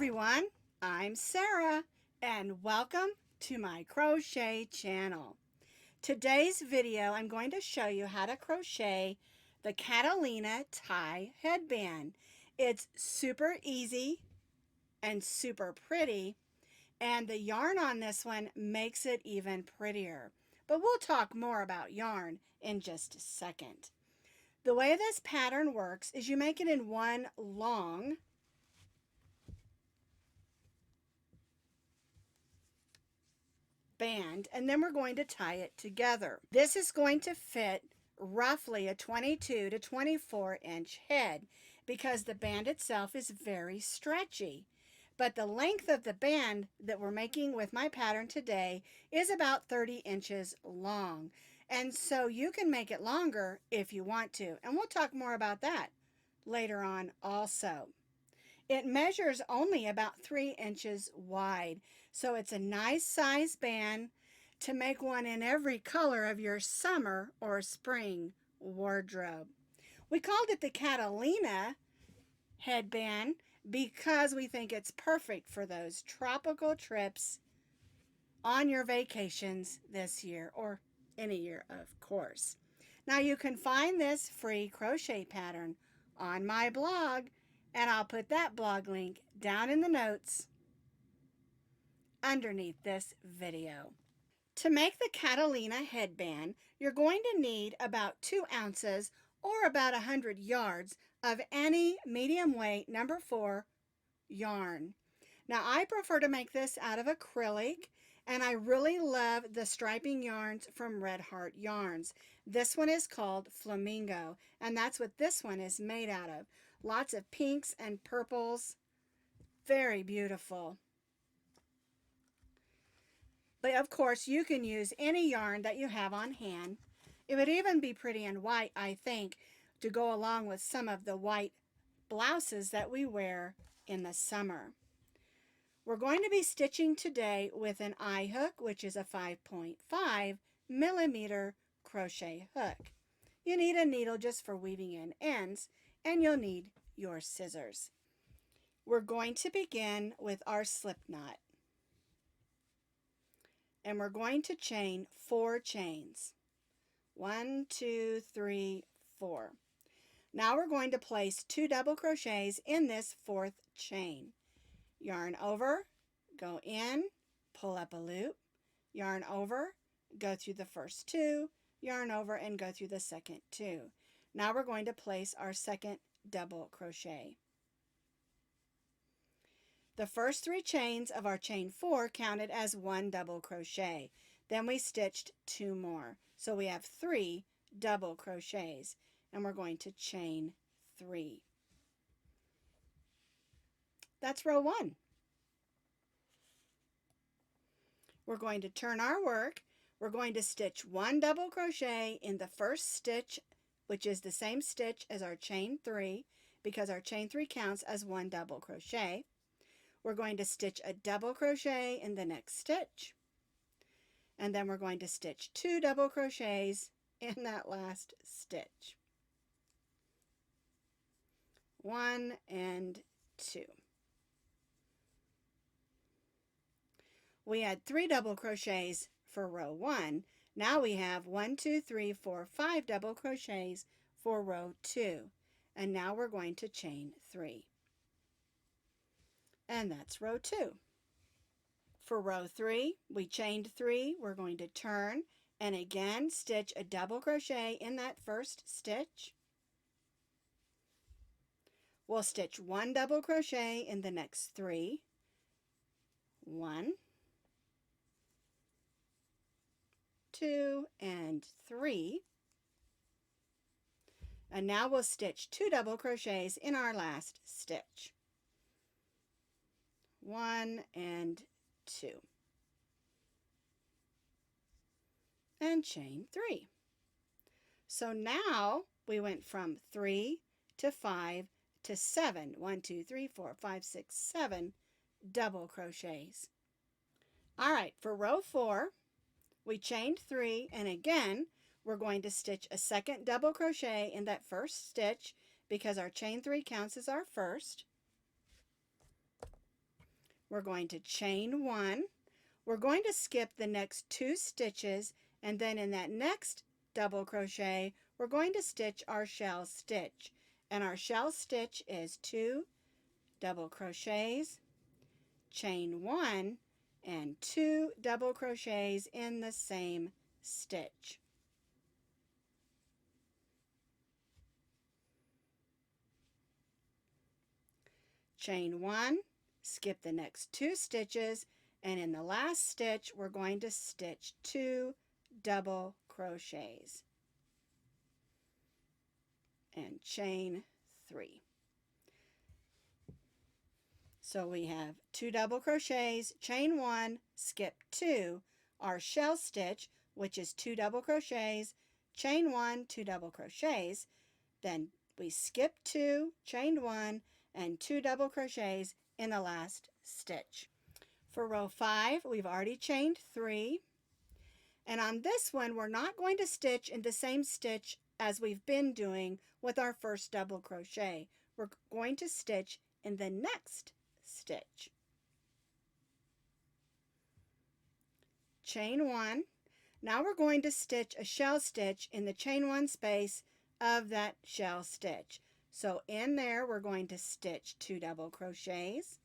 everyone, I'm Sara and welcome to my crochet channel. Today's video I'm going to show you how to crochet the Catalina Tie Headband. It's super easy and super pretty, and the yarn on this one makes it even prettier. But we'll talk more about yarn in just a second. The way this pattern works is you make it in one long band, and then we're going to tie it together. This is going to fit roughly a 22 to 24 inch head because the band itself is very stretchy. But the length of the band that we're making with my pattern today is about 30 inches long. And so you can make it longer if you want to. And we'll talk more about that later on also. It measures only about 3 inches wide, so it's a nice size band to make one in every color of your summer or spring wardrobe. We called it the Catalina headband because we think it's perfect for those tropical trips on your vacations this year, or any year, of course. Now you can find this free crochet pattern on my blog, and I'll put that blog link down in the notes underneath this video. To make the Catalina headband, you're going to need about 2 ounces or about 100 yards of any medium weight number 4 yarn. Now I prefer to make this out of acrylic, and I really love the striping yarns from Redheart Yarns. This one is called Flamingo, and that's what this one is made out of. Lots of pinks and purples. Very beautiful. But of course you can use any yarn that you have on hand. It would even be pretty in white, I think, to go along with some of the white blouses that we wear in the summer. We're going to be stitching today with an eye hook, which is a 5.5 millimeter crochet hook. You need a needle just for weaving in ends, and you'll need your scissors. We're going to begin with our slip knot. And we're going to chain 4 chains. 1, 2, 3, 4. Now we're going to place 2 double crochets in this 4th chain. Yarn over, go in, pull up a loop, yarn over, go through the first 2, yarn over, and go through the second 2. Now we're going to place our second double crochet. The first 3 chains of our chain 4 counted as 1 double crochet. Then we stitched 2 more. So we have 3 double crochets, and we're going to chain 3. That's row 1. We're going to turn our work. We're going to stitch 1 double crochet in the first stitch, which is the same stitch as our chain 3, because our chain 3 counts as 1 double crochet. We're going to stitch a double crochet in the next stitch, and then we're going to stitch 2 double crochets in that last stitch. 1 and 2. We had 3 double crochets for row 1. Now we have 1, 2, 3, 4, 5 double crochets for row 2. And now we're going to chain 3. And that's row 2. For row 3, we chained 3. We're going to turn and again stitch a double crochet in that first stitch. We'll stitch 1 double crochet in the next 3. 1, 2, and 3. And now we'll stitch 2 double crochets in our last stitch. 1 and 2. And chain 3. So now we went from 3 to 5 to 7. 1, 2, 3, 4, 5, 6, 7 double crochets. All right, for row 4, we chained 3, and again we're going to stitch a second double crochet in that first stitch because our chain 3 counts as our first. we're going to chain 1. We're going to skip the next 2 stitches, and then in that next double crochet, we're going to stitch our shell stitch. And our shell stitch is 2 double crochets, chain 1, and 2 double crochets in the same stitch. Chain 1, skip the next 2 stitches, and in the last stitch we're going to stitch 2 double crochets and chain 3. So we have 2 double crochets, chain 1, skip 2, our shell stitch, which is 2 double crochets, chain 1, 2 double crochets, then we skip 2, chain 1, and 2 double crochets in the last stitch. For row 5, we've already chained 3, and on this one we're not going to stitch in the same stitch as we've been doing with our first double crochet. We're going to stitch in the next stitch. Chain 1. Now we're going to stitch a shell stitch in the chain 1 space of that shell stitch. So in there we're going to stitch 2 double crochets,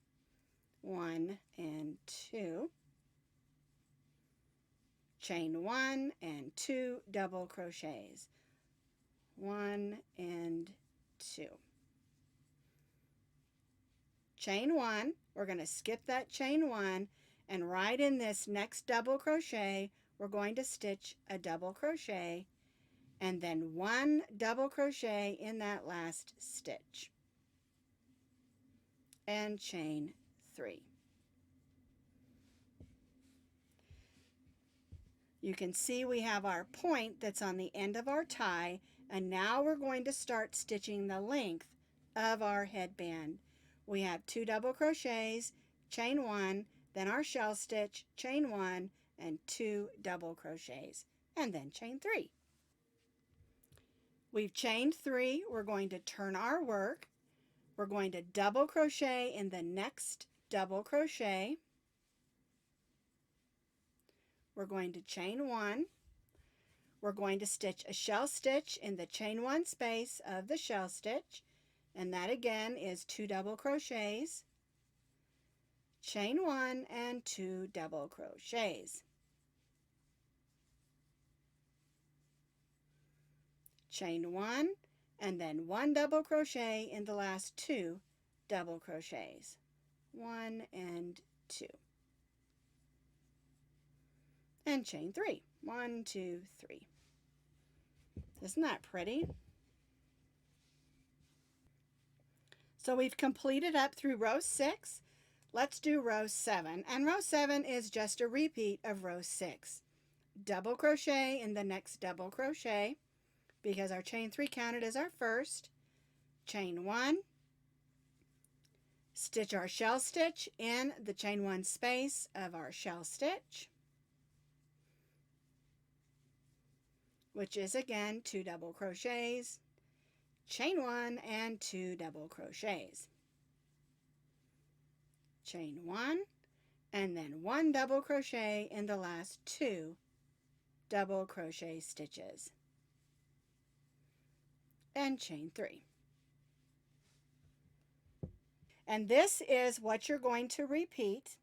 1 and 2, chain 1 and 2 double crochets, 1 and 2. Chain 1, we're going to skip that chain 1, and right in this next double crochet we're going to stitch a double crochet and then 1 double crochet in that last stitch and chain 3. You can see we have our point that's on the end of our tie, and now we're going to start stitching the length of our headband. We have 2 double crochets, chain 1, then our shell stitch, chain 1, and 2 double crochets, and then chain 3. We've chained 3. We're going to turn our work. We're going to double crochet in the next double crochet. We're going to chain 1. We're going to stitch a shell stitch in the chain 1 space of the shell stitch, and that again is 2 double crochets, chain 1, and 2 double crochets. Chain 1, and then 1 double crochet in the last 2 double crochets, 1 and 2, and chain 3, 1, 2, 3. Isn't that pretty? So we've completed up through row 6. Let's do row 7, and row 7 is just a repeat of row 6. Double crochet in the next double crochet, because our chain 3 counted as our first, chain 1, stitch our shell stitch in the chain 1 space of our shell stitch, which is again 2 double crochets, chain 1, and 2 double crochets, chain 1, and then 1 double crochet in the last 2 double crochet stitches, and chain 3. And this is what you're going to repeat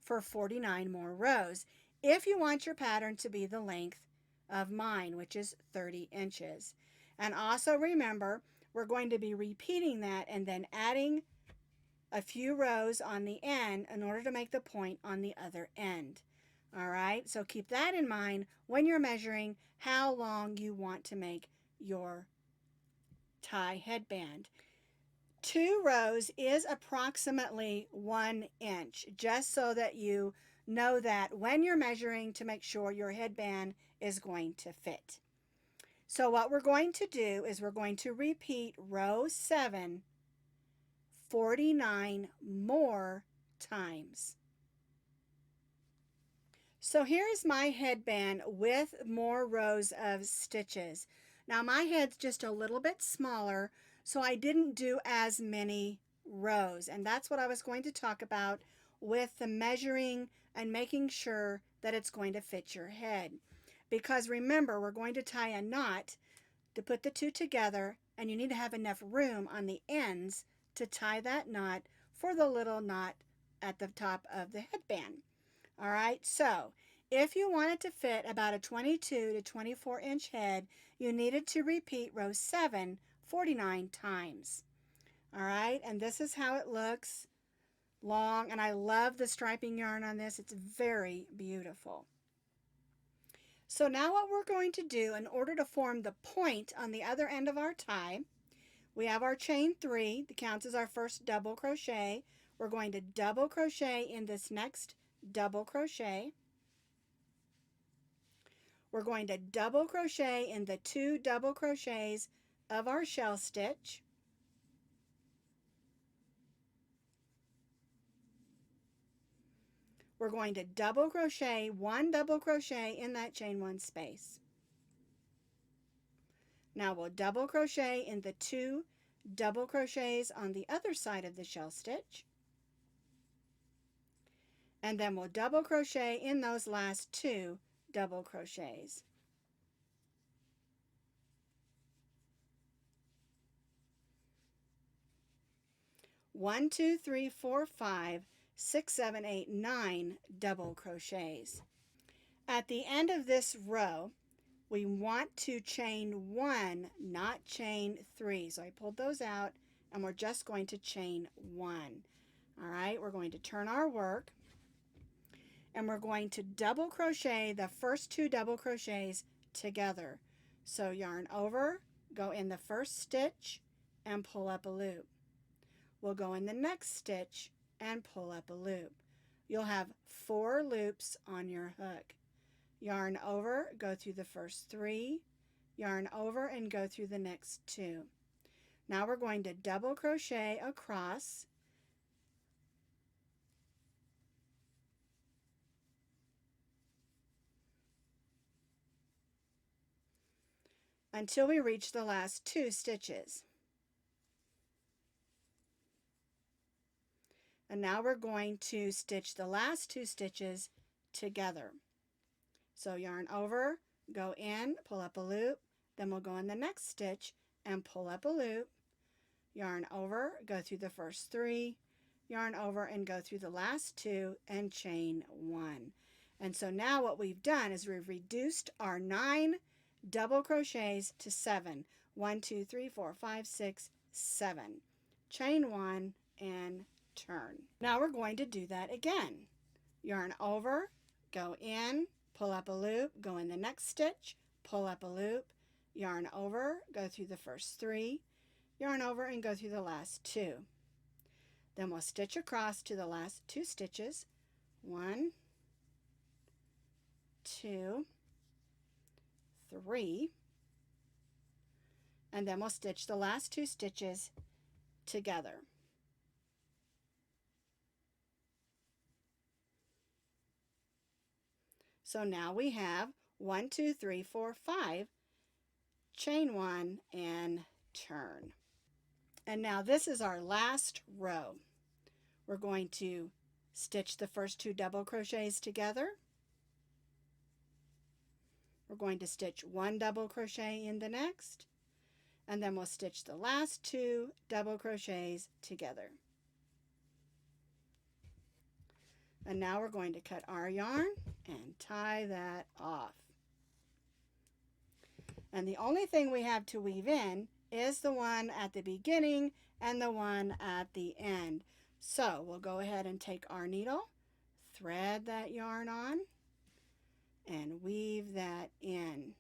for 49 more rows if you want your pattern to be the length of mine, which is 30 inches. And also remember, we're going to be repeating that and then adding a few rows on the end in order to make the point on the other end. All right, so keep that in mind when you're measuring how long you want to make your tie headband. 2 rows is approximately 1 inch, just so that you know that when you're measuring to make sure your headband is going to fit. So what we're going to do is we're going to repeat row 7 49 more times. So here's my headband with more rows of stitches. Now my head's just a little bit smaller, so I didn't do as many rows, and that's what I was going to talk about with the measuring and making sure that it's going to fit your head. Because remember, we're going to tie a knot to put the two together, and you need to have enough room on the ends to tie that knot for the little knot at the top of the headband. All right, so if you wanted to fit about a 22 to 24 inch head, you needed to repeat row 7 49 times. All right, and this is how it looks long, and I love the striping yarn on this. It's very beautiful. So now what we're going to do in order to form the point on the other end of our tie, we have our chain 3 that counts as our first double crochet. We're going to double crochet in this next double crochet. We're going to double crochet in the 2 double crochets of our shell stitch. We're going to double crochet 1 double crochet in that chain 1 space. Now we'll double crochet in the 2 double crochets on the other side of the shell stitch. And then we'll double crochet in those last 2 double crochets. One, two, three, four, 5, 6, 7, 8, 9 double crochets. At the end of this row, we want to chain 1, not chain 3. So I pulled those out, and we're just going to chain 1. All right, we're going to turn our work, and we're going to double crochet the first 2 double crochets together. So yarn over, go in the first stitch, and pull up a loop. We'll go in the next stitch and pull up a loop. You'll have 4 loops on your hook. Yarn over, go through the first 3, yarn over and go through the next 2. Now we're going to double crochet across, until we reach the last 2 stitches. And now we're going to stitch the last 2 stitches together. So yarn over, go in, pull up a loop, then we'll go in the next stitch and pull up a loop, yarn over, go through the first 3, yarn over and go through the last 2 and chain 1. And so now what we've done is we've reduced our 9 double crochets to 7. 1, 2, 3, 4, 5, 6, 7. Chain 1 and turn. Now we're going to do that again. Yarn over, go in, pull up a loop, go in the next stitch, pull up a loop, yarn over, go through the first 3, yarn over and go through the last 2. Then we'll stitch across to the last 2 stitches. 1, 2, 3, and then we'll stitch the last 2 stitches together. So now we have 1, 2, 3, 4, 5, chain 1 and turn. And now this is our last row. We're going to stitch the first 2 double crochets together. We're going to stitch 1 double crochet in the next, and then we'll stitch the last 2 double crochets together. And now we're going to cut our yarn and tie that off. And the only thing we have to weave in is the one at the beginning and the one at the end. So we'll go ahead and take our needle, thread that yarn on, and weave that in.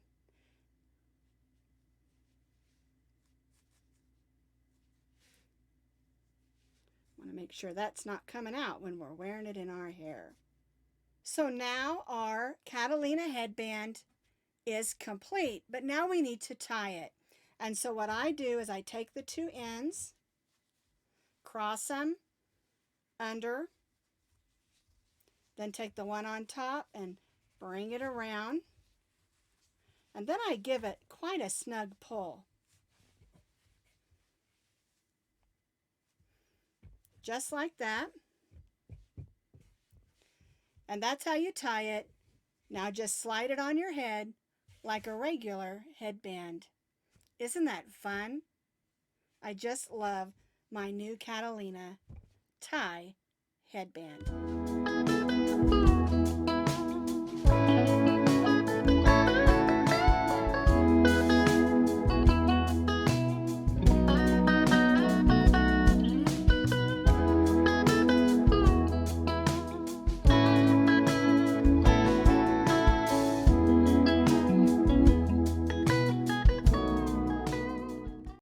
Want to make sure that's not coming out when we're wearing it in our hair. So now our Catalina headband is complete, but now we need to tie it. And so what I do is I take the 2 ends, cross them under, then take the one on top and bring it around, and then I give it quite a snug pull. Just like that. And that's how you tie it. Now just slide it on your head like a regular headband. Isn't that fun? I just love my new Catalina Tie Headband.